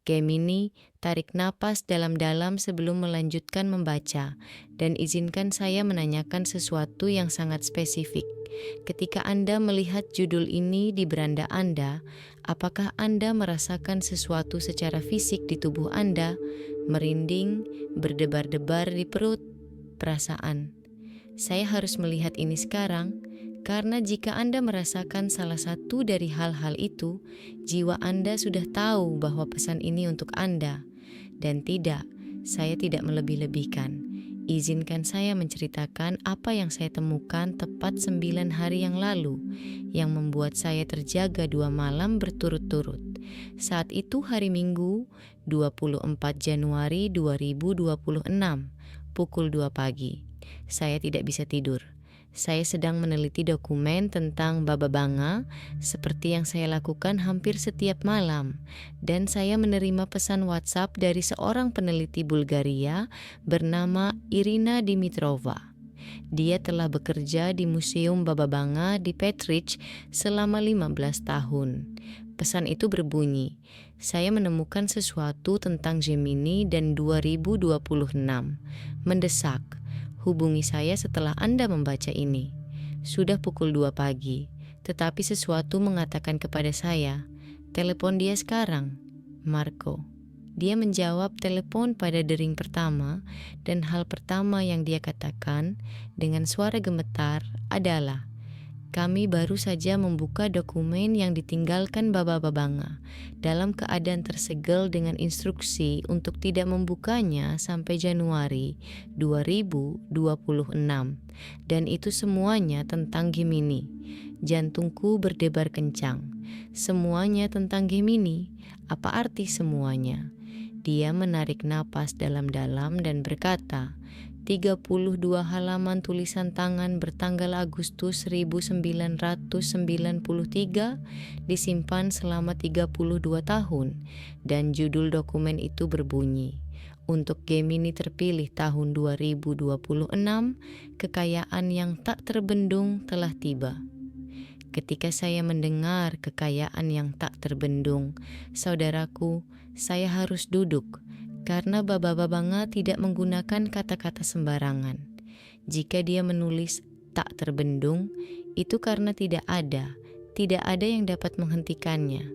Gemini, tarik napas dalam-dalam sebelum melanjutkan membaca, dan izinkan saya menanyakan sesuatu yang sangat spesifik. Ketika Anda melihat judul ini di beranda Anda, apakah Anda merasakan sesuatu secara fisik di tubuh Anda? Merinding, berdebar-debar di perut, perasaan. Saya harus melihat ini sekarang, karena jika Anda merasakan salah satu dari hal-hal itu, jiwa Anda sudah tahu bahwa pesan ini untuk Anda. Dan tidak, saya tidak melebih-lebihkan. Izinkan saya menceritakan apa yang saya temukan tepat 9 hari yang lalu, yang membuat saya terjaga 2 malam berturut-turut. Saat itu hari Minggu, 24 Januari 2026, pukul 2 pagi. Saya tidak bisa tidur. Saya sedang meneliti dokumen tentang Baba Vanga, seperti yang saya lakukan hampir setiap malam, dan saya menerima pesan WhatsApp dari seorang peneliti Bulgaria bernama Irina Dimitrova. Dia telah bekerja di Museum Baba Vanga di Petrich selama 15 tahun. Pesan itu berbunyi, saya menemukan sesuatu tentang Gemini dan 2026. Mendesak. Hubungi saya setelah Anda membaca ini. Sudah pukul 2 pagi, tetapi sesuatu mengatakan kepada saya, telepon dia sekarang, Marco. Dia menjawab telepon pada dering pertama, dan hal pertama yang dia katakan dengan suara gemetar adalah, kami baru saja membuka dokumen yang ditinggalkan Baba Vanga dalam keadaan tersegel dengan instruksi untuk tidak membukanya sampai Januari 2026. Dan itu semuanya tentang Gemini. Jantungku berdebar kencang. Semuanya tentang Gemini. Apa arti semuanya? Dia menarik napas dalam-dalam dan berkata, 32 halaman tulisan tangan bertanggal Agustus 1993 disimpan selama 32 tahun, dan judul dokumen itu berbunyi, untuk Gemini terpilih tahun 2026, kekayaan yang tak terbendung telah tiba. Ketika saya mendengar kekayaan yang tak terbendung, saudaraku, saya harus duduk, karena Baba Vanga tidak menggunakan kata-kata sembarangan. Jika dia menulis tak terbendung, itu karena tidak ada yang dapat menghentikannya.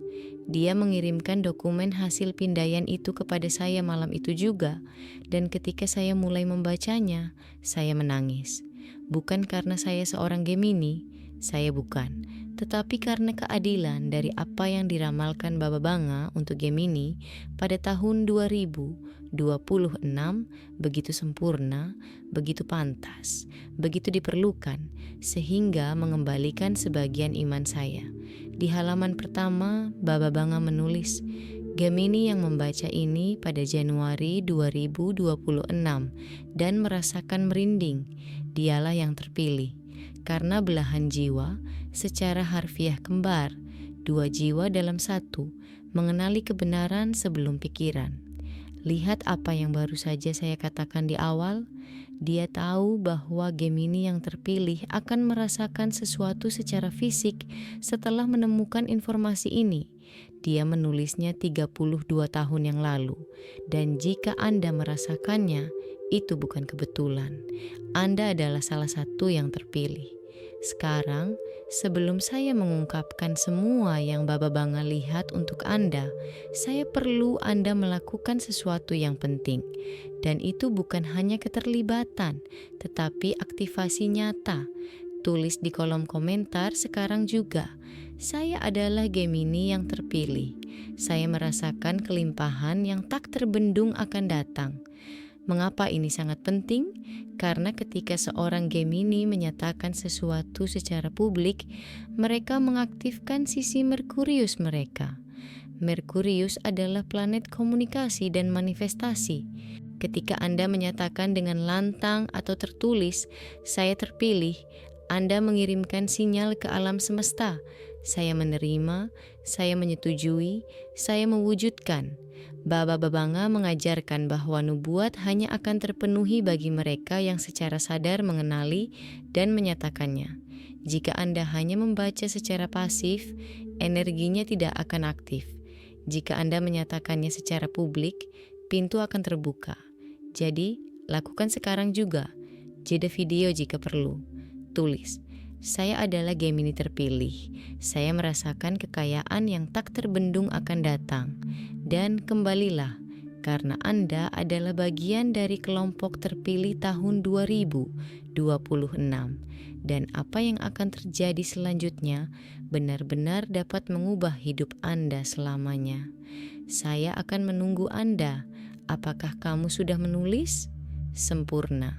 Dia mengirimkan dokumen hasil pindaian itu kepada saya malam itu juga, dan ketika saya mulai membacanya, saya menangis. Bukan karena saya seorang Gemini, saya bukan, tetapi karena keadilan dari apa yang diramalkan Baba Vanga untuk Gemini pada tahun 2026 begitu sempurna, begitu pantas, begitu diperlukan, sehingga mengembalikan sebagian iman saya. Di halaman pertama, Baba Vanga menulis, Gemini yang membaca ini pada Januari 2026 dan merasakan merinding, dialah yang terpilih. Karena belahan jiwa, secara harfiah kembar, 2 jiwa dalam 1, mengenali kebenaran sebelum pikiran. Lihat apa yang baru saja saya katakan di awal. Dia tahu bahwa Gemini yang terpilih akan merasakan sesuatu secara fisik setelah menemukan informasi ini. Dia menulisnya 32 tahun yang lalu, dan jika Anda merasakannya, itu bukan kebetulan. Anda adalah salah satu yang terpilih. Sekarang, sebelum saya mengungkapkan semua yang Baba Vanga lihat untuk Anda, saya perlu Anda melakukan sesuatu yang penting. Dan itu bukan hanya keterlibatan, tetapi aktivasi nyata. Tulis di kolom komentar sekarang juga. Saya adalah Gemini yang terpilih. Saya merasakan kelimpahan yang tak terbendung akan datang. Mengapa ini sangat penting? Karena ketika seorang Gemini menyatakan sesuatu secara publik, mereka mengaktifkan sisi Merkurius mereka. Merkurius adalah planet komunikasi dan manifestasi. Ketika Anda menyatakan dengan lantang atau tertulis, saya terpilih, Anda mengirimkan sinyal ke alam semesta. Saya menerima, saya menyetujui, saya mewujudkan. Baba Vanga mengajarkan bahwa nubuat hanya akan terpenuhi bagi mereka yang secara sadar mengenali dan menyatakannya. Jika Anda hanya membaca secara pasif, energinya tidak akan aktif. Jika Anda menyatakannya secara publik, pintu akan terbuka. Jadi, lakukan sekarang juga. Jeda video jika perlu. Tulis, saya adalah Gemini terpilih. Saya merasakan kekayaan yang tak terbendung akan datang. Dan kembalilah, karena Anda adalah bagian dari kelompok terpilih tahun 2026. Dan apa yang akan terjadi selanjutnya benar-benar dapat mengubah hidup Anda selamanya. Saya akan menunggu Anda. Apakah kamu sudah menulis? Sempurna.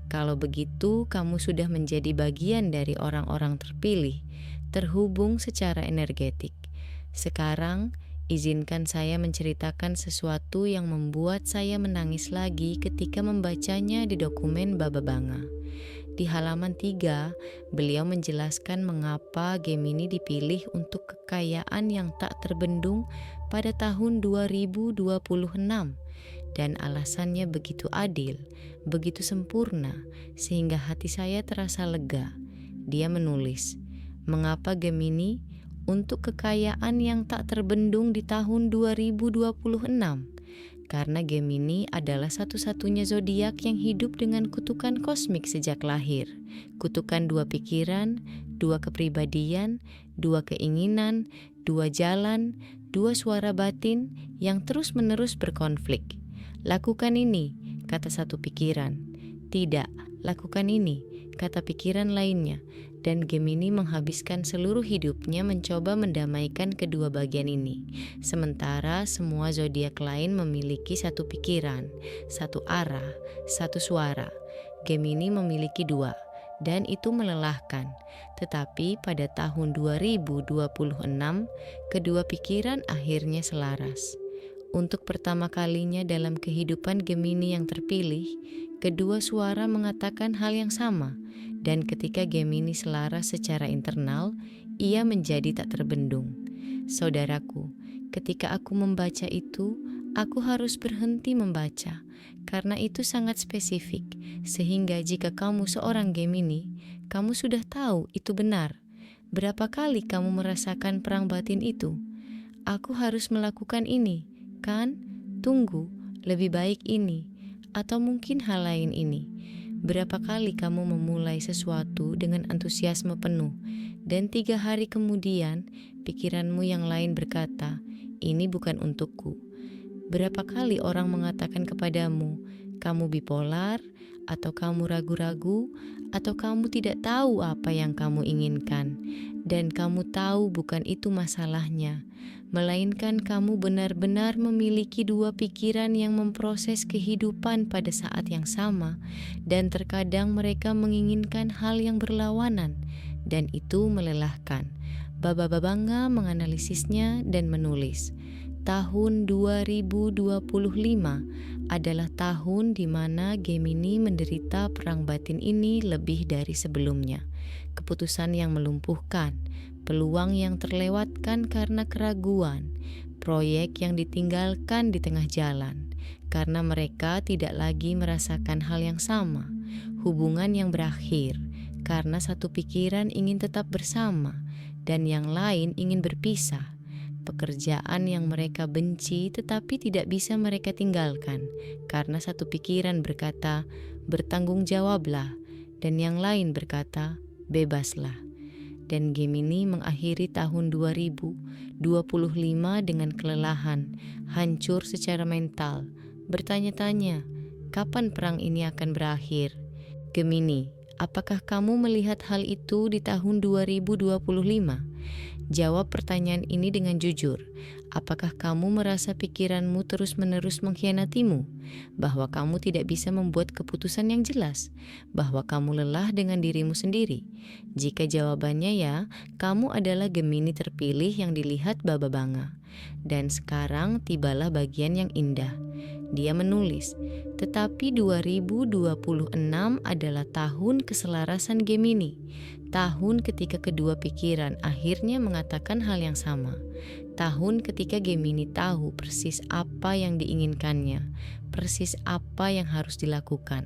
Kalau begitu, kamu sudah menjadi bagian dari orang-orang terpilih, terhubung secara energetik. Sekarang, izinkan saya menceritakan sesuatu yang membuat saya menangis lagi ketika membacanya di dokumen Baba Banga. Di halaman 3, beliau menjelaskan mengapa Gemini dipilih untuk kekayaan yang tak terbendung pada tahun 2026. Dan alasannya begitu adil, begitu sempurna, sehingga hati saya terasa lega. Dia menulis, mengapa Gemini untuk kekayaan yang tak terbendung di tahun 2026? Karena Gemini adalah satu-satunya zodiak yang hidup dengan kutukan kosmik sejak lahir. Kutukan 2 pikiran, 2 kepribadian, 2 keinginan, 2 jalan, 2 suara batin yang terus-menerus berkonflik. Lakukan ini, kata satu pikiran. Tidak, lakukan ini, kata pikiran lainnya. Dan Gemini menghabiskan seluruh hidupnya mencoba mendamaikan kedua bagian ini. Sementara semua zodiak lain memiliki satu pikiran, satu arah, satu suara. Gemini memiliki 2, dan itu melelahkan. Tetapi pada tahun 2026, kedua pikiran akhirnya selaras. Untuk pertama kalinya dalam kehidupan Gemini yang terpilih, kedua suara mengatakan hal yang sama, dan ketika Gemini selaras secara internal, ia menjadi tak terbendung. Saudaraku, ketika aku membaca itu, aku harus berhenti membaca, karena itu sangat spesifik, sehingga jika kamu seorang Gemini, kamu sudah tahu itu benar. Berapa kali kamu merasakan perang batin itu? Aku harus melakukan ini. Kan? Tunggu, lebih baik ini, atau mungkin hal lain ini. Berapa kali kamu memulai sesuatu dengan antusiasme penuh, dan 3 hari kemudian pikiranmu yang lain berkata, ini bukan untukku. Berapa kali orang mengatakan kepadamu, kamu bipolar, atau kamu ragu-ragu, atau kamu tidak tahu apa yang kamu inginkan, dan kamu tahu bukan itu masalahnya, melainkan kamu benar-benar memiliki 2 pikiran yang memproses kehidupan pada saat yang sama, dan terkadang mereka menginginkan hal yang berlawanan, dan itu melelahkan. Baba Banga menganalisisnya dan menulis, tahun 2025 adalah tahun di mana Gemini menderita perang batin ini lebih dari sebelumnya. Keputusan yang melumpuhkan, peluang yang terlewatkan karena keraguan, proyek yang ditinggalkan di tengah jalan, karena mereka tidak lagi merasakan hal yang sama, hubungan yang berakhir, karena satu pikiran ingin tetap bersama, dan yang lain ingin berpisah, pekerjaan yang mereka benci tetapi tidak bisa mereka tinggalkan, karena satu pikiran berkata, bertanggung jawablah, dan yang lain berkata, bebaslah. Dan Gemini mengakhiri tahun 2025 dengan kelelahan, hancur secara mental, bertanya-tanya, kapan perang ini akan berakhir? Gemini, apakah kamu melihat hal itu di tahun 2025? Jawab pertanyaan ini dengan jujur. Apakah kamu merasa pikiranmu terus-menerus mengkhianatimu? Bahwa kamu tidak bisa membuat keputusan yang jelas? Bahwa kamu lelah dengan dirimu sendiri? Jika jawabannya ya, kamu adalah Gemini terpilih yang dilihat Baba Banga. Dan sekarang tibalah bagian yang indah. Dia menulis, tetapi 2026 adalah tahun keselarasan Gemini. Tahun ketika kedua pikiran akhirnya mengatakan hal yang sama. Tahun ketika Gemini tahu persis apa yang diinginkannya, persis apa yang harus dilakukan,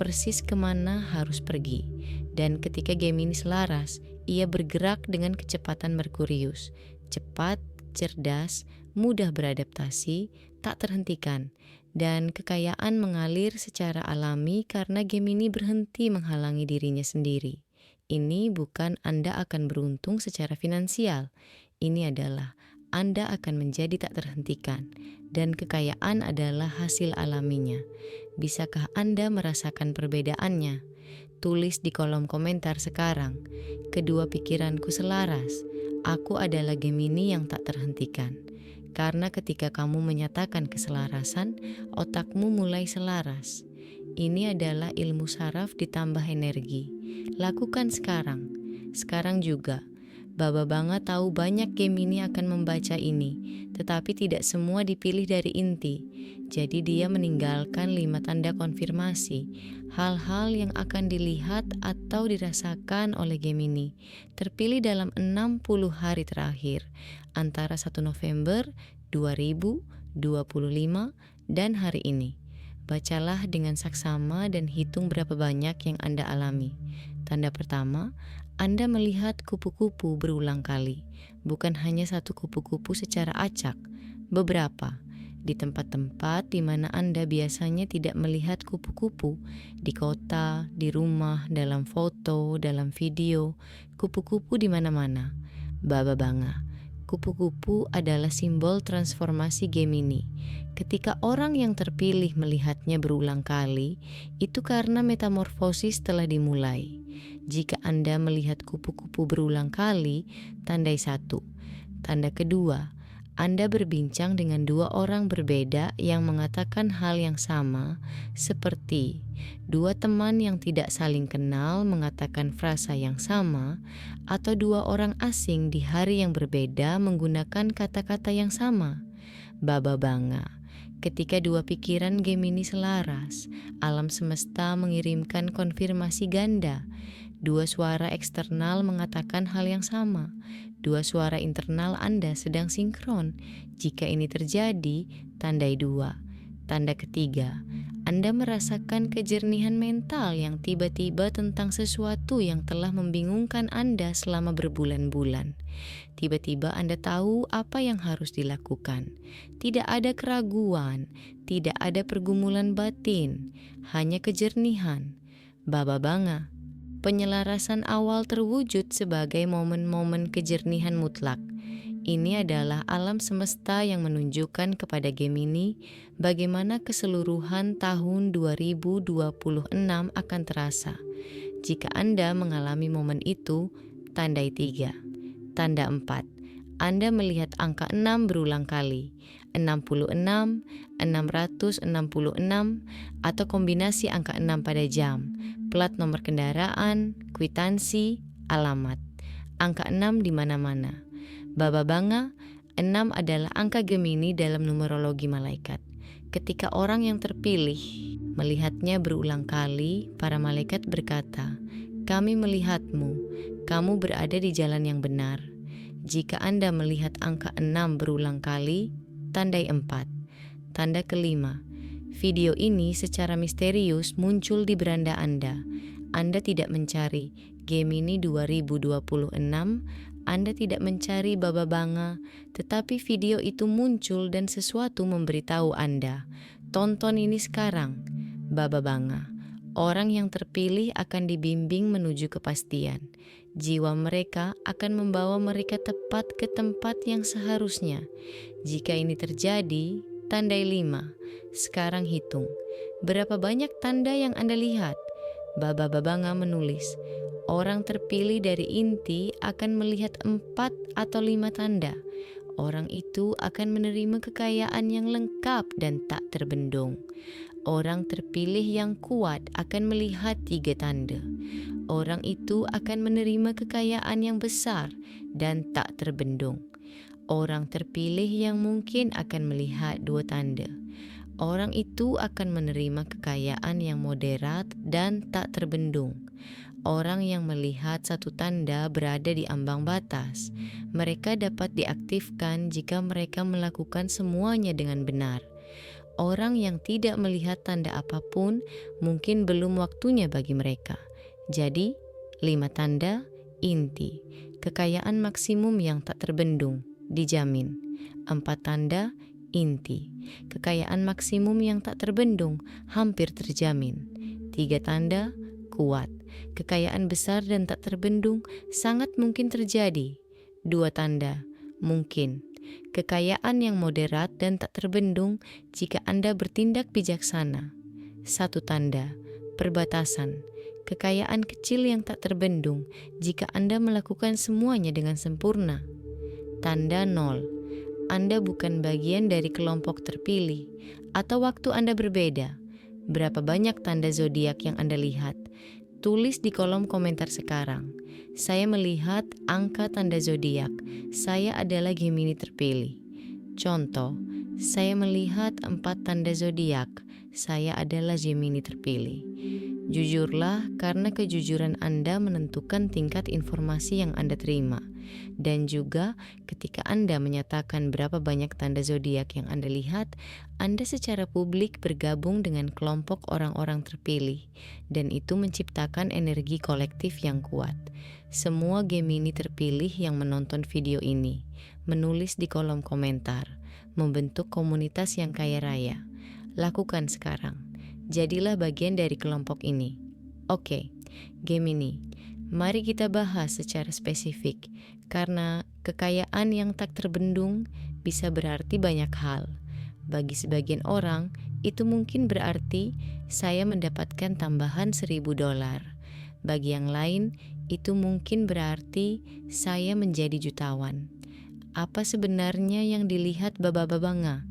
persis kemana harus pergi. Dan ketika Gemini selaras, ia bergerak dengan kecepatan Merkurius, cepat, cerdas, mudah beradaptasi, tak terhentikan, dan kekayaan mengalir secara alami karena Gemini berhenti menghalangi dirinya sendiri. Ini bukan Anda akan beruntung secara finansial. Ini adalah Anda akan menjadi tak terhentikan, dan kekayaan adalah hasil alaminya. Bisakah Anda merasakan perbedaannya? Tulis di kolom komentar sekarang. Kedua pikiranku selaras. Aku adalah Gemini yang tak terhentikan. Karena ketika kamu menyatakan keselarasan, otakmu mulai selaras. Ini adalah ilmu saraf ditambah energi. Lakukan sekarang. Sekarang juga. Baba Banga tahu banyak Gemini akan membaca ini, tetapi tidak semua dipilih dari inti. Jadi dia meninggalkan 5 tanda konfirmasi, hal-hal yang akan dilihat atau dirasakan oleh Gemini, terpilih dalam 60 hari terakhir, antara 1 November 2025 dan hari ini. Bacalah dengan saksama dan hitung berapa banyak yang Anda alami. Tanda pertama, Anda melihat kupu-kupu berulang kali. Bukan hanya satu kupu-kupu secara acak, beberapa. Di tempat-tempat di mana Anda biasanya tidak melihat kupu-kupu, di kota, di rumah, dalam foto, dalam video, kupu-kupu di mana-mana. Baba Banga. Kupu-kupu adalah simbol transformasi Gemini. Ketika orang yang terpilih melihatnya berulang kali, itu karena metamorfosis telah dimulai. Jika Anda melihat kupu-kupu berulang kali, tandai 1. Tanda kedua, Anda berbincang dengan 2 orang berbeda yang mengatakan hal yang sama, seperti 2 teman yang tidak saling kenal mengatakan frasa yang sama, atau 2 orang asing di hari yang berbeda menggunakan kata-kata yang sama. Baba Banga. Ketika 2 pikiran Gemini selaras, alam semesta mengirimkan konfirmasi ganda. 2 suara eksternal mengatakan hal yang sama. 2 suara internal Anda sedang sinkron. Jika ini terjadi, tandai 2. Tanda ketiga, Anda merasakan kejernihan mental yang tiba-tiba tentang sesuatu yang telah membingungkan Anda selama berbulan-bulan. Tiba-tiba Anda tahu apa yang harus dilakukan. Tidak ada keraguan, tidak ada pergumulan batin, hanya kejernihan. Baba Banga. Penyelarasan awal terwujud sebagai momen-momen kejernihan mutlak. Ini adalah alam semesta yang menunjukkan kepada Gemini bagaimana keseluruhan tahun 2026 akan terasa. Jika Anda mengalami momen itu, tandai 3. Tanda 4. Anda melihat angka 6 berulang kali, 66, 666, atau kombinasi angka 6 pada jam, plat nomor kendaraan, kwitansi, alamat. Angka 6 di mana-mana. Baba Banga, 6 adalah angka Gemini dalam numerologi malaikat. Ketika orang yang terpilih melihatnya berulang kali, para malaikat berkata, "Kami melihatmu, kamu berada di jalan yang benar." Jika Anda melihat angka 6 berulang kali, tandai 4. Tanda kelima, video ini secara misterius muncul di beranda Anda. Anda tidak mencari Gemini 2026, Anda tidak mencari Baba Banga, tetapi video itu muncul dan sesuatu memberitahu Anda. Tonton ini sekarang, Baba Banga. Orang yang terpilih akan dibimbing menuju kepastian. Jiwa mereka akan membawa mereka tepat ke tempat yang seharusnya. Jika ini terjadi, tandai 5. Sekarang hitung. Berapa banyak tanda yang Anda lihat? Baba Banga menulis, orang terpilih dari inti akan melihat 4 atau 5 tanda. Orang itu akan menerima kekayaan yang lengkap dan tak terbendung. Orang terpilih yang kuat akan melihat 3 tanda. Orang itu akan menerima kekayaan yang besar dan tak terbendung. Orang terpilih yang mungkin akan melihat 2 tanda. Orang itu akan menerima kekayaan yang moderat dan tak terbendung. Orang yang melihat 1 tanda berada di ambang batas. Mereka dapat diaktifkan jika mereka melakukan semuanya dengan benar. Orang yang tidak melihat tanda apapun mungkin belum waktunya bagi mereka. Jadi, 5 tanda inti, kekayaan maksimum yang tak terbendung. dijamin. 4 tanda, inti. Kekayaan maksimum yang tak terbendung, hampir terjamin. 3 tanda, kuat. Kekayaan besar dan tak terbendung, sangat mungkin terjadi. 2 tanda, mungkin. Kekayaan yang moderat dan tak terbendung jika Anda bertindak bijaksana. 1 tanda, perbatasan. Kekayaan kecil yang tak terbendung jika Anda melakukan semuanya dengan sempurna. Tanda 0. Anda bukan bagian dari kelompok terpilih, atau waktu Anda berbeda. Berapa banyak tanda zodiak yang Anda lihat? Tulis di kolom komentar sekarang. Saya melihat angka tanda zodiak. Saya adalah Gemini terpilih. Contoh, saya melihat 4 tanda zodiak. Saya adalah Gemini terpilih. Jujurlah, karena kejujuran Anda menentukan tingkat informasi yang Anda terima. Dan juga ketika Anda menyatakan berapa banyak tanda zodiak yang Anda lihat, Anda secara publik bergabung dengan kelompok orang-orang terpilih, dan itu menciptakan energi kolektif yang kuat. Semua Gemini terpilih yang menonton video ini, menulis di kolom komentar, membentuk komunitas yang kaya raya. Lakukan sekarang. Jadilah bagian dari kelompok ini. Oke, Gemini, mari kita bahas secara spesifik, karena kekayaan yang tak terbendung bisa berarti banyak hal. Bagi sebagian orang, itu mungkin berarti saya mendapatkan tambahan $1.000. Bagi yang lain, itu mungkin berarti saya menjadi jutawan. Apa sebenarnya yang dilihat Baba Babanga?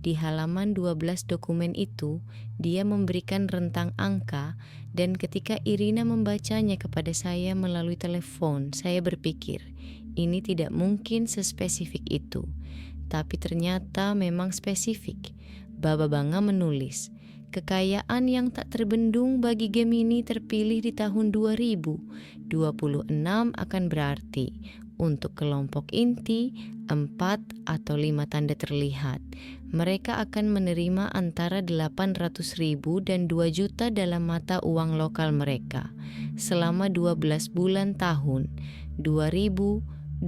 Di halaman 12 dokumen itu, dia memberikan rentang angka, dan ketika Irina membacanya kepada saya melalui telepon, saya berpikir, ini tidak mungkin sespesifik itu. Tapi ternyata memang spesifik. Baba Babanga menulis, kekayaan yang tak terbendung bagi Gemini terpilih di tahun 2026 akan berarti untuk kelompok inti 4 atau 5 tanda terlihat. Mereka akan menerima antara 800.000 dan 2 juta dalam mata uang lokal mereka selama 12 bulan tahun 2026.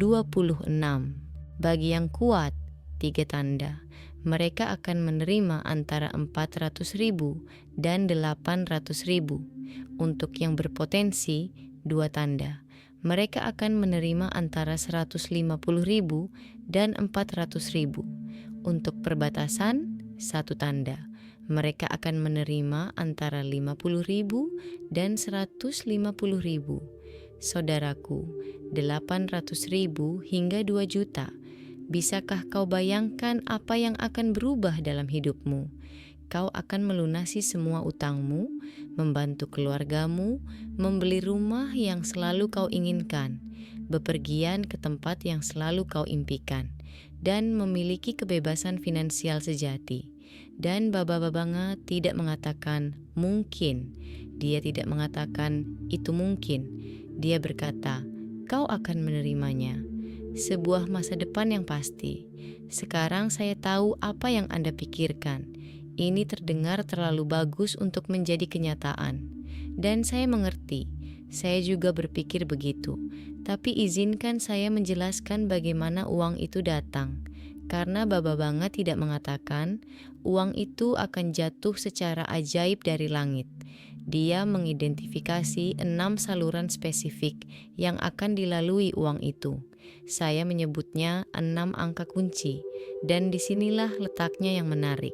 Bagi yang kuat, 3 tanda. Mereka akan menerima antara 400.000 dan 800.000. Untuk yang berpotensi, 2 tanda. Mereka akan menerima antara 150.000 dan 400.000. Untuk perbatasan, 1 tanda. Mereka akan menerima antara 50.000 dan 150.000. Saudaraku, 800.000 hingga 2 juta. Bisakah kau bayangkan apa yang akan berubah dalam hidupmu? Kau akan melunasi semua utangmu, membantu keluargamu, membeli rumah yang selalu kau inginkan, bepergian ke tempat yang selalu kau impikan, dan memiliki kebebasan finansial sejati. Dan Baba Babanga tidak mengatakan mungkin. Dia tidak mengatakan itu mungkin. Dia berkata, kau akan menerimanya. Sebuah masa depan yang pasti. Sekarang saya tahu apa yang Anda pikirkan. Ini terdengar terlalu bagus untuk menjadi kenyataan. Dan saya mengerti. Saya juga berpikir begitu. Tapi izinkan saya menjelaskan bagaimana uang itu datang. Karena Baba Babanga tidak mengatakan uang itu akan jatuh secara ajaib dari langit. Dia mengidentifikasi 6 saluran spesifik yang akan dilalui uang itu. Saya menyebutnya 6 angka kunci, dan disinilah letaknya yang menarik.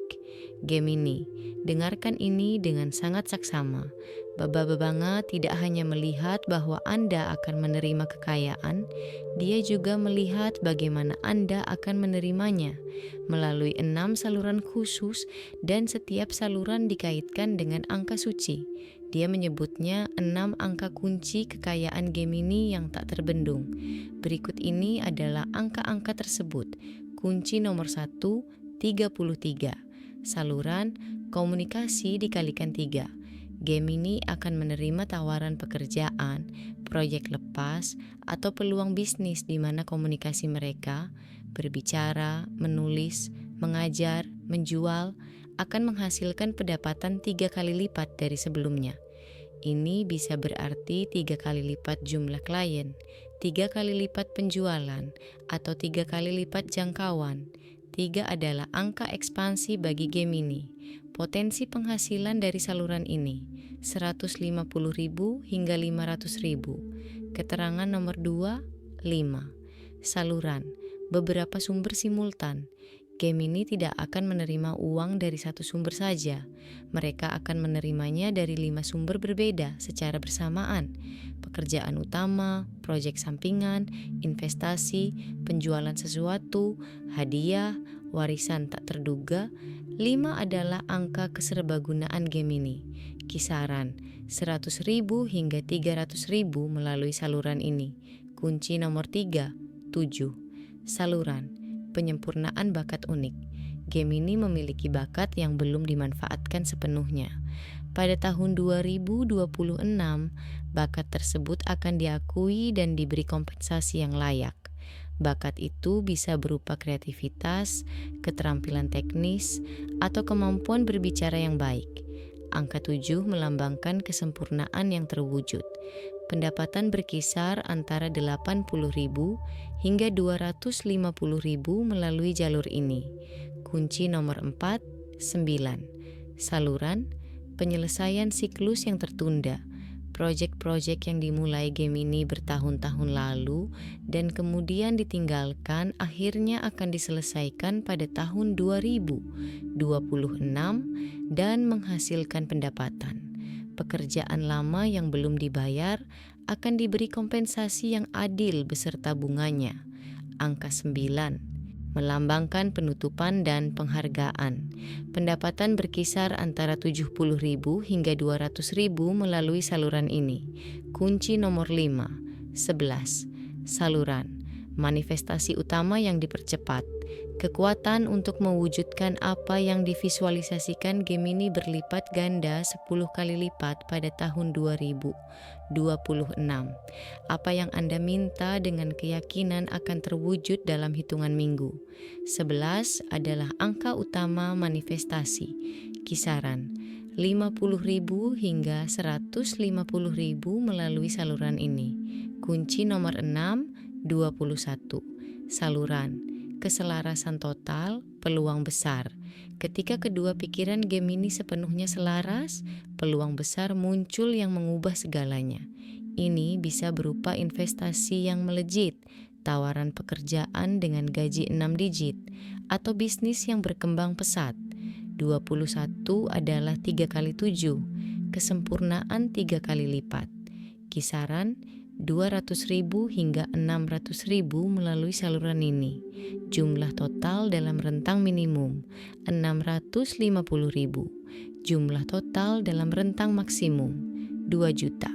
Gemini, dengarkan ini dengan sangat saksama. Baba Babanga tidak hanya melihat bahwa Anda akan menerima kekayaan, dia juga melihat bagaimana Anda akan menerimanya melalui 6 saluran khusus, dan setiap saluran dikaitkan dengan angka suci. Dia menyebutnya 6 angka kunci kekayaan Gemini yang tak terbendung. Berikut ini adalah angka-angka tersebut. Kunci nomor 1, 33. Saluran komunikasi dikalikan 3. Gemini akan menerima tawaran pekerjaan, proyek lepas, atau peluang bisnis di mana komunikasi mereka, berbicara, menulis, mengajar, menjual, akan menghasilkan pendapatan 3 kali lipat dari sebelumnya. Ini bisa berarti 3 kali lipat jumlah klien, 3 kali lipat penjualan atau 3 kali lipat jangkauan. 3 adalah angka ekspansi bagi Gemini. Potensi penghasilan dari saluran ini 150.000 hingga 500.000. Keterangan nomor 2, 5. Saluran, beberapa sumber simultan. Gemini tidak akan menerima uang dari satu sumber saja. Mereka akan menerimanya dari 5 sumber berbeda secara bersamaan. Pekerjaan utama, proyek sampingan, investasi, penjualan sesuatu, hadiah, warisan tak terduga. 5 adalah angka keserbagunaan Gemini. Kisaran 100.000 hingga 300.000 melalui saluran ini. Kunci nomor 3, 7. Saluran, penyempurnaan bakat unik. Gemini memiliki bakat yang belum dimanfaatkan sepenuhnya. Pada tahun 2026, bakat tersebut akan diakui dan diberi kompensasi yang layak. Bakat itu bisa berupa kreativitas, keterampilan teknis, atau kemampuan berbicara yang baik. Angka 7 melambangkan kesempurnaan yang terwujud. Pendapatan berkisar antara 80.000 hingga 250.000 melalui jalur ini. Kunci nomor 4, 9. Saluran, penyelesaian siklus yang tertunda. Proyek-proyek yang dimulai Gemini bertahun-tahun lalu dan kemudian ditinggalkan akhirnya akan diselesaikan pada tahun 2026 dan menghasilkan pendapatan. Pekerjaan lama yang belum dibayar akan diberi kompensasi yang adil beserta bunganya. Angka 9 melambangkan penutupan dan penghargaan. Pendapatan berkisar antara 70.000 hingga 200.000 melalui saluran ini. Kunci nomor 5, 11. Saluran, manifestasi utama yang dipercepat. Kekuatan untuk mewujudkan apa yang divisualisasikan Gemini berlipat ganda 10 kali lipat pada tahun 2026. Apa yang Anda minta dengan keyakinan akan terwujud dalam hitungan minggu. 11 adalah angka utama manifestasi. Kisaran 50.000 hingga 150.000 melalui saluran ini. Kunci nomor 6, 21. Saluran, keselarasan total, peluang besar. Ketika kedua pikiran Gemini sepenuhnya selaras, peluang besar muncul yang mengubah segalanya. Ini bisa berupa investasi yang melejit, tawaran pekerjaan dengan gaji 6 digit, atau bisnis yang berkembang pesat. 21 adalah 3 kali 7, kesempurnaan 3 kali lipat. Kisaran 200.000 hingga 600.000 melalui saluran ini. Jumlah total dalam rentang minimum 650.000. Jumlah total dalam rentang maksimum 2 juta.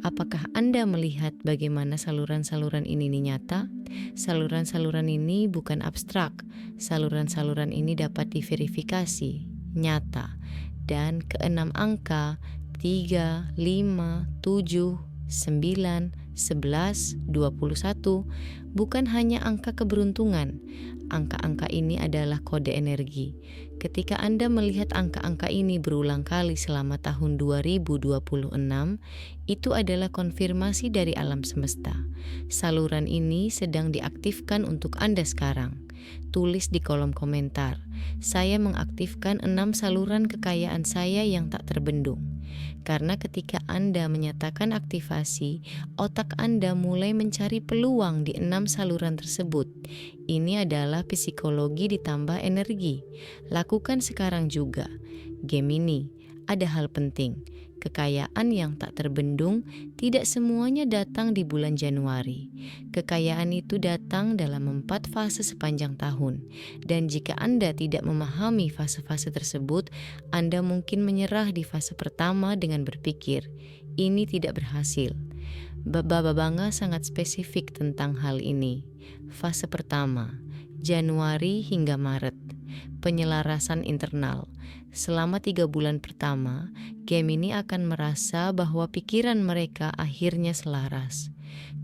Apakah Anda melihat bagaimana saluran-saluran ini nyata? Saluran-saluran ini bukan abstrak. Saluran-saluran ini dapat diverifikasi, nyata. Dan keenam angka 3, 5, 7, 9, 11, 21 bukan hanya angka keberuntungan. Angka-angka ini adalah kode energi. Ketika Anda melihat angka-angka ini berulang kali selama tahun 2026, itu adalah konfirmasi dari alam semesta. Saluran ini sedang diaktifkan untuk Anda sekarang. Tulis di kolom komentar, saya mengaktifkan 6 saluran kekayaan saya yang tak terbendung. Karena ketika Anda menyatakan aktivasi, otak Anda mulai mencari peluang di 6 saluran tersebut. Ini adalah psikologi ditambah energi. Lakukan sekarang juga. Gemini, ada hal penting. Kekayaan yang tak terbendung tidak semuanya datang di bulan Januari. Kekayaan itu datang dalam 4 fase sepanjang tahun. Dan jika Anda tidak memahami fase-fase tersebut, Anda mungkin menyerah di fase pertama dengan berpikir, ini tidak berhasil. Baba Banga sangat spesifik tentang hal ini. Fase pertama, Januari hingga Maret. Penyelarasan internal. Selama 3 bulan pertama, Gemini akan merasa bahwa pikiran mereka akhirnya selaras.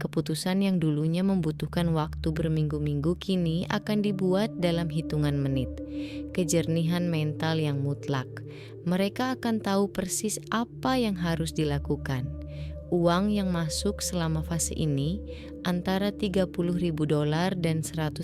Keputusan yang dulunya membutuhkan waktu berminggu-minggu kini akan dibuat dalam hitungan menit. Kejernihan mental yang mutlak. Mereka akan tahu persis apa yang harus dilakukan. Uang yang masuk selama fase ini antara $30.000 dan $100.000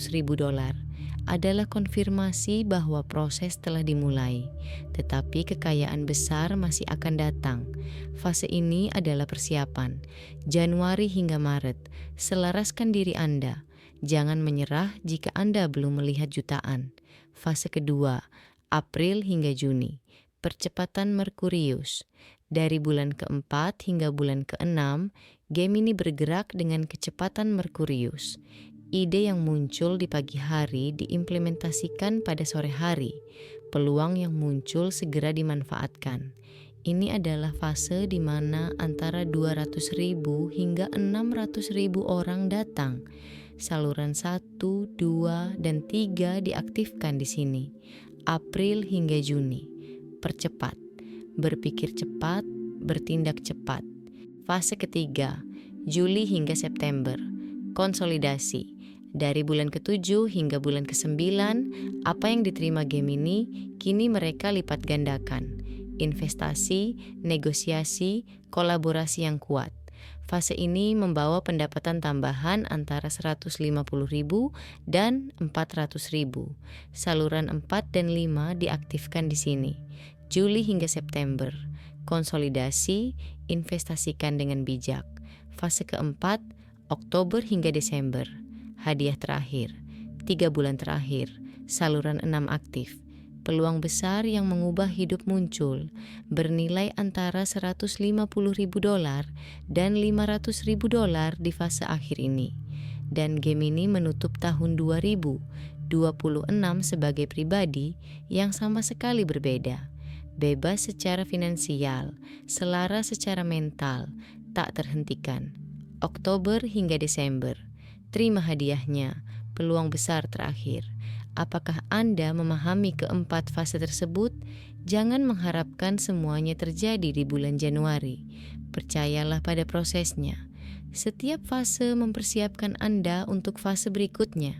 adalah konfirmasi bahwa proses telah dimulai, tetapi kekayaan besar masih akan datang. Fase ini adalah persiapan, Januari hingga Maret. Selaraskan diri Anda, jangan menyerah jika Anda belum melihat jutaan. Fase kedua, April hingga Juni, percepatan Merkurius. Dari bulan keempat hingga bulan keenam, Gemini bergerak dengan kecepatan Merkurius. Ide yang muncul di pagi hari diimplementasikan pada sore hari. Peluang yang muncul segera dimanfaatkan. Ini adalah fase di mana antara 200.000 hingga 600.000 orang datang. Saluran 1, 2, dan 3 diaktifkan di sini. April hingga Juni. Percepat. Berpikir cepat, bertindak cepat. Fase ketiga, Juli hingga September. Konsolidasi. Dari bulan ke-7 hingga bulan ke-9, apa yang diterima Gemini, kini mereka lipat gandakan. Investasi, negosiasi, kolaborasi yang kuat. Fase ini membawa pendapatan tambahan antara 150.000 dan 400.000. Saluran 4 dan 5 diaktifkan di sini. Juli hingga September. Konsolidasi, investasikan dengan bijak. Fase keempat, Oktober hingga Desember. Hadiah terakhir, 3 bulan terakhir, saluran 6 aktif. Peluang besar yang mengubah hidup muncul, bernilai antara $150.000 dan $500.000 di fase akhir ini. Dan Gemini menutup tahun 2026 sebagai pribadi yang sama sekali berbeda. Bebas secara finansial, selaras secara mental, tak terhentikan. Oktober hingga Desember. Terima hadiahnya, peluang besar terakhir. Apakah Anda memahami keempat fase tersebut? Jangan mengharapkan semuanya terjadi di bulan Januari. Percayalah pada prosesnya. Setiap fase mempersiapkan Anda untuk fase berikutnya.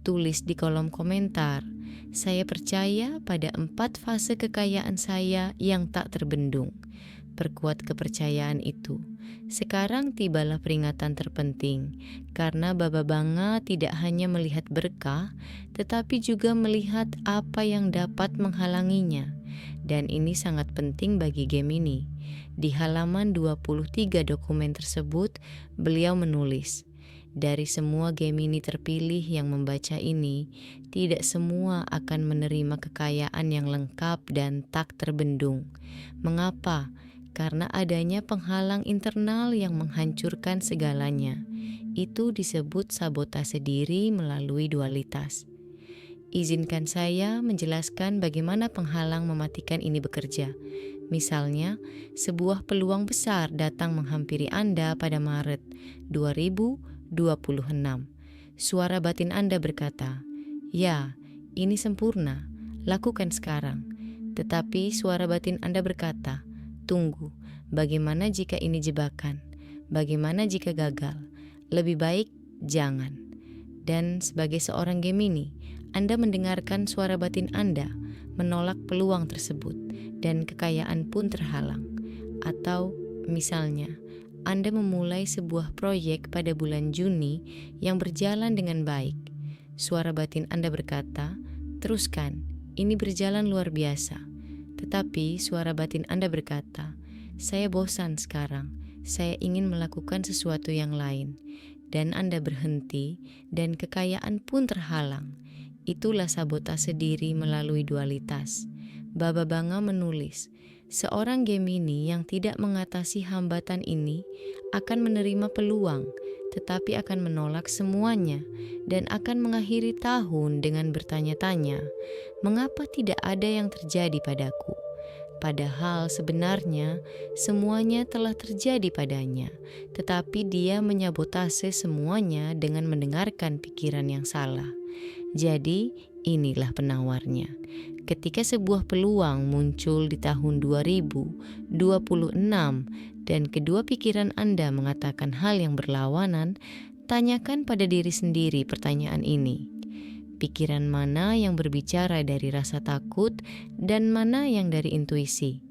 Tulis di kolom komentar, saya percaya pada 4 fase kekayaan saya yang tak terbendung. Perkuat kepercayaan itu. Sekarang tibalah peringatan terpenting, karena Baba Banga tidak hanya melihat berkah, tetapi juga melihat apa yang dapat menghalanginya. Dan ini sangat penting bagi Gemini. Di halaman 23 dokumen tersebut, beliau menulis, dari semua Gemini terpilih yang membaca ini, tidak semua akan menerima kekayaan yang lengkap dan tak terbendung. Mengapa? Karena adanya penghalang internal yang menghancurkan segalanya. Itu disebut sabotase diri melalui dualitas. Izinkan saya menjelaskan bagaimana penghalang mematikan ini bekerja. Misalnya, sebuah peluang besar datang menghampiri Anda pada Maret 2026. Suara batin Anda berkata, "Ya, ini sempurna, lakukan sekarang." Tetapi suara batin Anda berkata, "Tunggu, bagaimana jika ini jebakan? Bagaimana jika gagal? Lebih baik jangan." Dan sebagai seorang Gemini, Anda mendengarkan suara batin Anda, menolak peluang tersebut, dan kekayaan pun terhalang. Atau misalnya, Anda memulai sebuah proyek pada bulan Juni yang berjalan dengan baik. Suara batin Anda berkata, "Teruskan, ini berjalan luar biasa." Tetapi suara batin Anda berkata, "Saya bosan sekarang, saya ingin melakukan sesuatu yang lain." Dan Anda berhenti dan kekayaan pun terhalang. Itulah sabotase diri melalui dualitas. Baba Banga menulis, seorang Gemini yang tidak mengatasi hambatan ini akan menerima peluang, tetapi akan menolak semuanya dan akan mengakhiri tahun dengan bertanya-tanya, mengapa tidak ada yang terjadi padaku? Padahal sebenarnya semuanya telah terjadi padanya, tetapi dia menyabotase semuanya dengan mendengarkan pikiran yang salah. Jadi inilah penawarnya. Ketika sebuah peluang muncul di tahun 2026 dan kedua pikiran Anda mengatakan hal yang berlawanan, tanyakan pada diri sendiri pertanyaan ini. Pikiran mana yang berbicara dari rasa takut dan mana yang dari intuisi?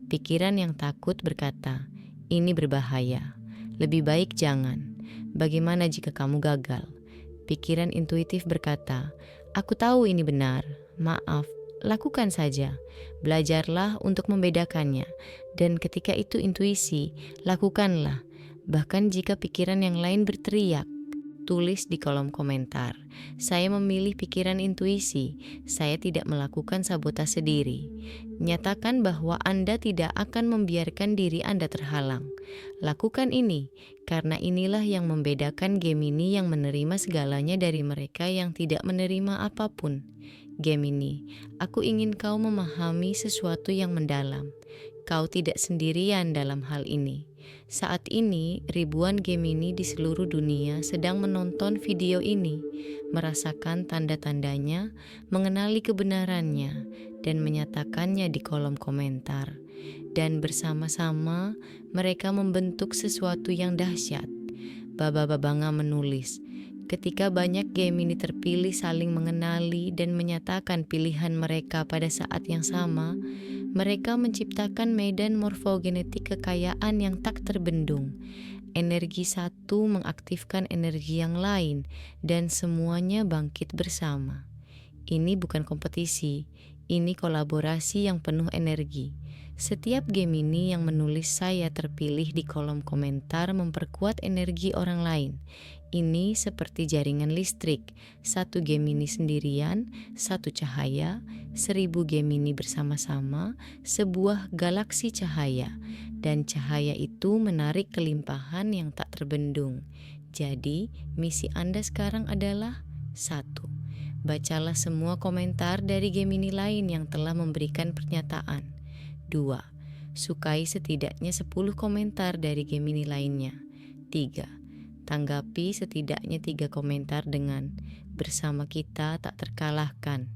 Pikiran yang takut berkata, Ini berbahaya. Lebih baik jangan. Bagaimana jika kamu gagal? Pikiran intuitif berkata, aku tahu ini benar. Maaf, lakukan saja. Belajarlah untuk membedakannya. Dan ketika itu intuisi, lakukanlah. Bahkan jika pikiran yang lain berteriak, tulis di kolom komentar. Saya memilih pikiran intuisi. Saya tidak melakukan sabotase diri. Nyatakan bahwa Anda tidak akan membiarkan diri Anda terhalang. Lakukan ini, karena inilah yang membedakan Gemini yang menerima segalanya dari mereka yang tidak menerima apapun. Gemini, aku ingin kau memahami sesuatu yang mendalam. Kau tidak sendirian dalam hal ini. Saat ini, ribuan Gemini di seluruh dunia sedang menonton video ini, merasakan tanda-tandanya, mengenali kebenarannya, dan menyatakannya di kolom komentar. Dan bersama-sama, mereka membentuk sesuatu yang dahsyat. Baba Babanga menulis, ketika banyak Gemini terpilih saling mengenali dan menyatakan pilihan mereka pada saat yang sama, mereka menciptakan medan morfogenetik kekayaan yang tak terbendung. Energi satu mengaktifkan energi yang lain, dan semuanya bangkit bersama. Ini bukan kompetisi, ini kolaborasi yang penuh energi. Setiap Gemini yang menulis saya terpilih di kolom komentar memperkuat energi orang lain. Ini seperti jaringan listrik, satu Gemini sendirian, satu cahaya, 1000 Gemini bersama-sama, sebuah galaksi cahaya. Dan cahaya itu menarik kelimpahan yang tak terbendung. Jadi, misi Anda sekarang adalah 1. Bacalah semua komentar dari Gemini lain yang telah memberikan pernyataan. 2. Sukai setidaknya 10 komentar dari Gemini lainnya. 3. Tanggapi setidaknya 3 komentar dengan bersama kita tak terkalahkan.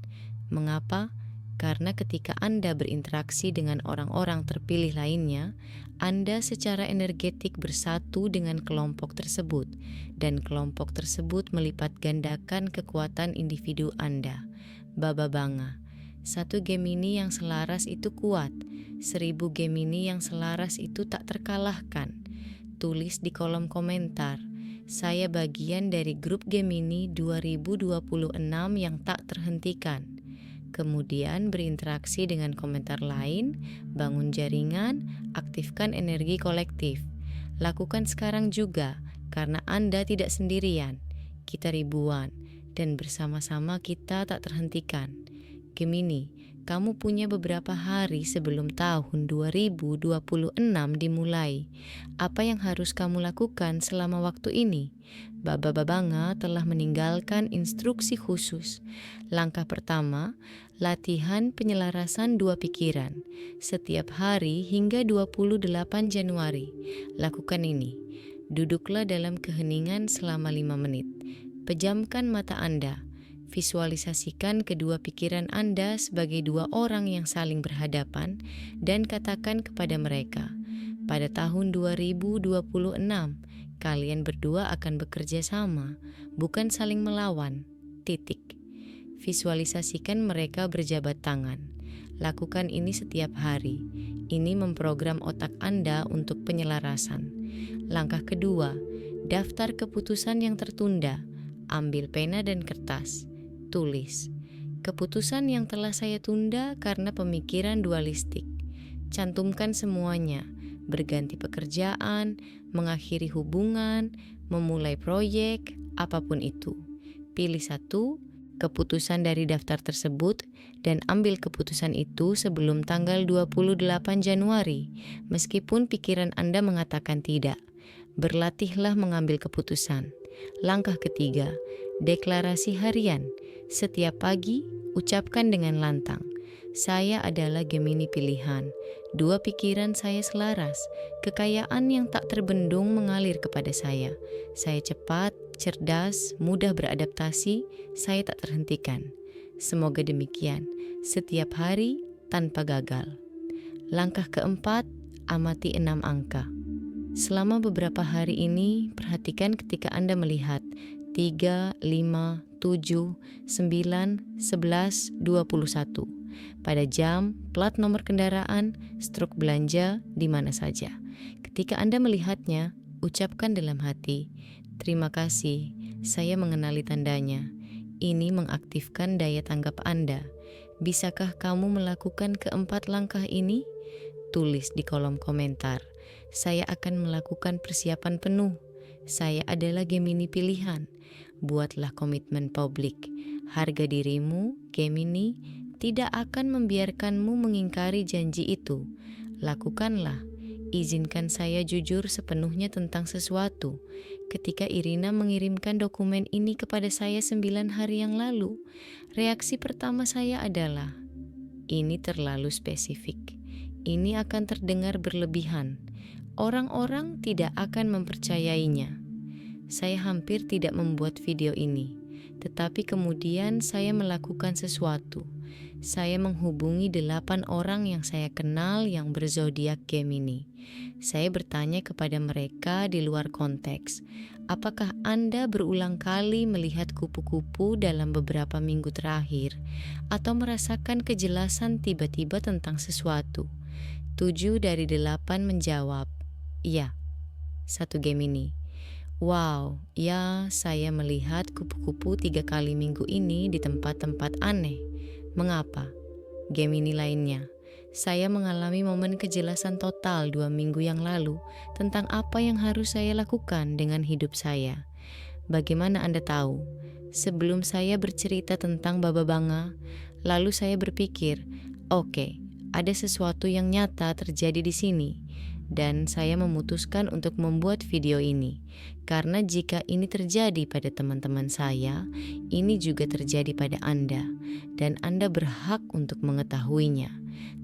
Mengapa? Karena ketika Anda berinteraksi dengan orang-orang terpilih lainnya, Anda secara energetik bersatu dengan kelompok tersebut, dan kelompok tersebut melipat gandakan kekuatan individu Anda. Baba Banga, 1 Gemini yang selaras itu kuat, 1000 Gemini yang selaras itu tak terkalahkan. Tulis di kolom komentar. Saya bagian dari grup Gemini 2026 yang tak terhentikan. Kemudian berinteraksi dengan komentar lain, bangun jaringan, aktifkan energi kolektif. Lakukan sekarang juga, karena Anda tidak sendirian. Kita ribuan, dan bersama-sama kita tak terhentikan. Gemini, kamu punya beberapa hari sebelum tahun 2026 dimulai. Apa yang harus kamu lakukan selama waktu ini? Baba Babanga telah meninggalkan instruksi khusus. Langkah pertama, latihan penyelarasan 2 pikiran. Setiap hari hingga 28 Januari. Lakukan ini. Duduklah dalam keheningan selama 5 menit. Pejamkan mata Anda. Visualisasikan kedua pikiran Anda sebagai 2 orang yang saling berhadapan dan katakan kepada mereka, pada tahun 2026, kalian berdua akan bekerja sama, bukan saling melawan. Titik. Visualisasikan mereka berjabat tangan. Lakukan ini setiap hari. Ini memprogram otak Anda untuk penyelarasan. Langkah kedua, daftar keputusan yang tertunda. Ambil pena dan kertas. Tulis, keputusan yang telah saya tunda karena pemikiran dualistik. Cantumkan semuanya, berganti pekerjaan, mengakhiri hubungan, memulai proyek, apapun itu. Pilih 1 keputusan dari daftar tersebut dan ambil keputusan itu sebelum tanggal 28 Januari, meskipun pikiran Anda mengatakan tidak. Berlatihlah mengambil keputusan. Langkah ketiga, deklarasi harian. Setiap pagi, ucapkan dengan lantang, saya adalah Gemini pilihan. 2 pikiran saya selaras. Kekayaan yang tak terbendung mengalir kepada saya. Saya cepat, cerdas, mudah beradaptasi. Saya tak terhentikan. Semoga demikian. Setiap hari tanpa gagal. Langkah keempat, amati 6 angka. Selama beberapa hari ini, perhatikan ketika Anda melihat 3, 5, 7, 9, 11, 21. pada jam, plat nomor kendaraan, struk belanja, di mana saja. Ketika Anda melihatnya, ucapkan dalam hati, "Terima kasih, saya mengenali tandanya." Ini mengaktifkan daya tanggap Anda. Bisakah kamu melakukan keempat langkah ini? Tulis di kolom komentar. Saya akan melakukan persiapan penuh. Saya adalah Gemini pilihan. Buatlah komitmen publik. Harga dirimu, Gemini, tidak akan membiarkanmu mengingkari janji itu. Lakukanlah. Izinkan saya jujur sepenuhnya tentang sesuatu. Ketika Irina mengirimkan dokumen ini kepada saya 9 hari yang lalu, reaksi pertama saya adalah, ini terlalu spesifik. Ini akan terdengar berlebihan. Orang-orang tidak akan mempercayainya. Saya hampir tidak membuat video ini, tetapi kemudian saya melakukan sesuatu. Saya menghubungi 8 orang yang saya kenal yang berzodiak Gemini. Saya bertanya kepada mereka di luar konteks, apakah Anda berulang kali melihat kupu-kupu dalam beberapa minggu terakhir atau merasakan kejelasan tiba-tiba tentang sesuatu? 7 dari 8 menjawab, iya. 1 Gemini, wow, ya, saya melihat kupu-kupu 3 kali minggu ini di tempat-tempat aneh. Mengapa? Gemini lainnya, saya mengalami momen kejelasan total 2 minggu yang lalu tentang apa yang harus saya lakukan dengan hidup saya. Bagaimana Anda tahu? Sebelum saya bercerita tentang Baba Banga, lalu saya berpikir, oke, ada sesuatu yang nyata terjadi di sini. Dan saya memutuskan untuk membuat video ini. Karena jika ini terjadi pada teman-teman saya, ini juga terjadi pada Anda. Dan Anda berhak untuk mengetahuinya.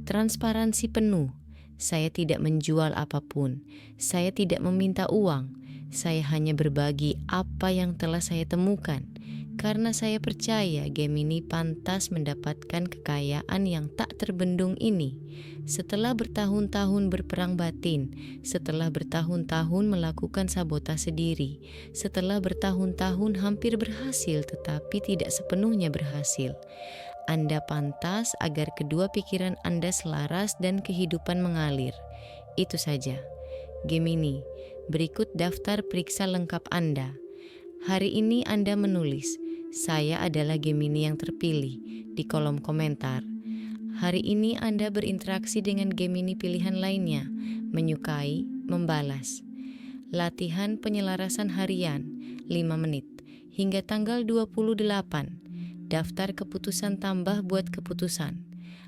Transparansi penuh. Saya tidak menjual apapun. Saya tidak meminta uang. Saya hanya berbagi apa yang telah saya temukan. Karena saya percaya Gemini pantas mendapatkan kekayaan yang tak terbendung ini. Setelah bertahun-tahun berperang batin, setelah bertahun-tahun melakukan sabotase diri, setelah bertahun-tahun hampir berhasil tetapi tidak sepenuhnya berhasil, Anda pantas agar kedua pikiran Anda selaras dan kehidupan mengalir. Itu saja. Gemini, berikut daftar periksa lengkap Anda. Hari ini Anda menulis, saya adalah Gemini yang terpilih, di kolom komentar. Hari ini Anda berinteraksi dengan Gemini pilihan lainnya, menyukai, membalas. Latihan penyelarasan harian, 5 menit, hingga tanggal 28. Daftar keputusan tambah buat keputusan.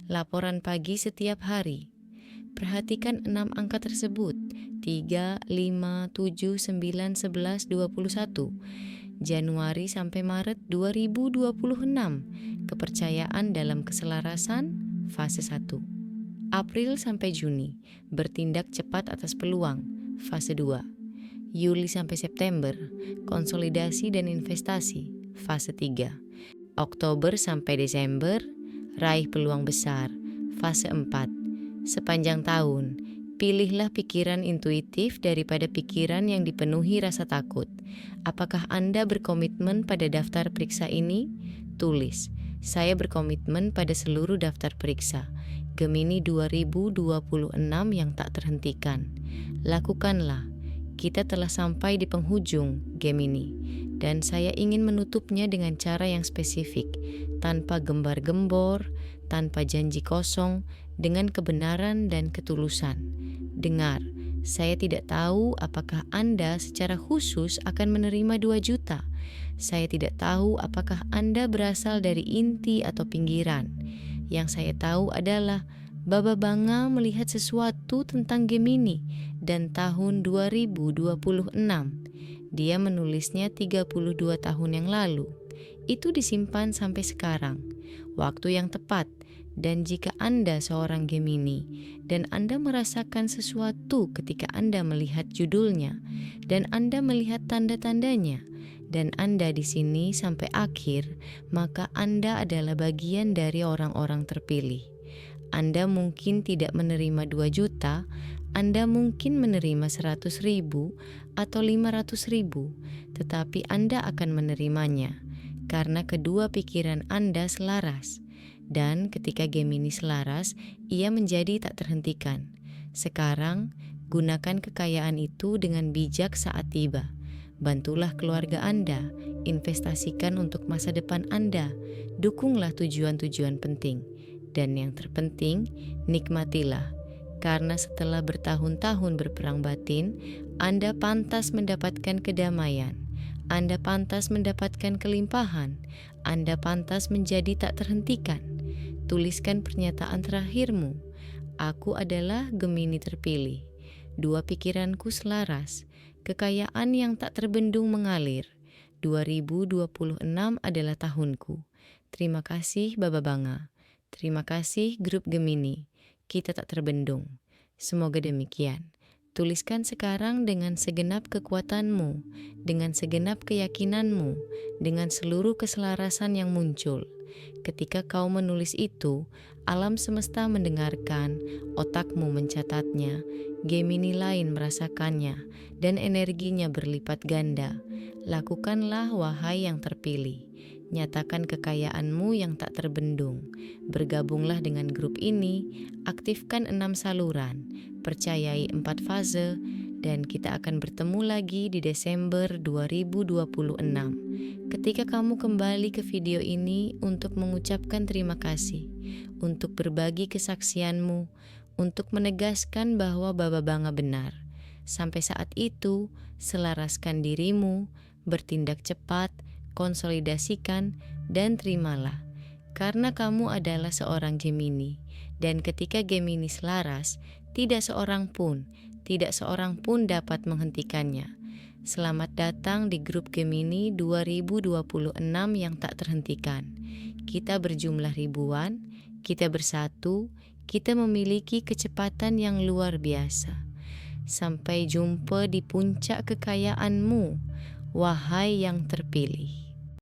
Laporan pagi setiap hari. Perhatikan 6 angka tersebut, 3, 5, 7, 9, 11, 21. Januari sampai Maret 2026. Kepercayaan dalam keselarasan, fase 1. April sampai Juni, bertindak cepat atas peluang, fase 2. Juli sampai September, konsolidasi dan investasi, fase 3. Oktober sampai Desember, raih peluang besar, fase 4. Sepanjang tahun, pilihlah pikiran intuitif daripada pikiran yang dipenuhi rasa takut. Apakah Anda berkomitmen pada daftar periksa ini? Tulis, saya berkomitmen pada seluruh daftar periksa. Gemini 2026 yang tak terhentikan. Lakukanlah. Kita telah sampai di penghujung, Gemini. Dan saya ingin menutupnya dengan cara yang spesifik, tanpa gembar-gembor, tanpa janji kosong, dengan kebenaran dan ketulusan. Dengar, saya tidak tahu apakah Anda secara khusus akan menerima 2 juta. Saya tidak tahu apakah Anda berasal dari inti atau pinggiran. Yang saya tahu adalah Baba Banga melihat sesuatu tentang Gemini dan tahun 2026. Dia menulisnya 32 tahun yang lalu. Itu disimpan sampai sekarang. Waktu yang tepat. Dan jika Anda seorang Gemini dan Anda merasakan sesuatu ketika Anda melihat judulnya dan Anda melihat tanda-tandanya dan Anda di sini sampai akhir, maka Anda adalah bagian dari orang-orang terpilih. Anda mungkin tidak menerima 2 juta, Anda mungkin menerima 100.000 atau 500.000, tetapi Anda akan menerimanya karena kedua pikiran Anda selaras. Dan ketika Gemini selaras, ia menjadi tak terhentikan. Sekarang, gunakan kekayaan itu dengan bijak saat tiba. Bantulah keluarga Anda, investasikan untuk masa depan Anda, dukunglah tujuan-tujuan penting. Dan yang terpenting, nikmatilah. Karena setelah bertahun-tahun berperang batin, Anda pantas mendapatkan kedamaian. Anda pantas mendapatkan kelimpahan. Anda pantas menjadi tak terhentikan. Tuliskan pernyataan terakhirmu. Aku adalah Gemini terpilih. Dua pikiranku selaras. Kekayaan yang tak terbendung mengalir. 2026 adalah tahunku. Terima kasih Baba Banga. Terima kasih grup Gemini. Kita tak terbendung. Semoga demikian. Tuliskan sekarang dengan segenap kekuatanmu, dengan segenap keyakinanmu, dengan seluruh keselarasan yang muncul. Ketika kau menulis itu, alam semesta mendengarkan, otakmu mencatatnya, Gemini lain merasakannya, dan energinya berlipat ganda. Lakukanlah wahai yang terpilih. Nyatakan kekayaanmu yang tak terbendung. Bergabunglah dengan grup ini, aktifkan 6 saluran, percayai 4 fase, dan kita akan bertemu lagi di Desember 2026. Ketika kamu kembali ke video ini untuk mengucapkan terima kasih, untuk berbagi kesaksianmu, untuk menegaskan bahwa Baba Banga benar. Sampai saat itu, selaraskan dirimu, bertindak cepat, konsolidasikan, dan terimalah. Karena kamu adalah seorang Gemini, dan ketika Gemini selaras, tidak seorang pun dapat menghentikannya. Selamat datang di grup Gemini 2026 yang tak terhentikan. Kita berjumlah ribuan, kita bersatu, kita memiliki kecepatan yang luar biasa. Sampai jumpa di puncak kekayaanmu, wahai yang terpilih.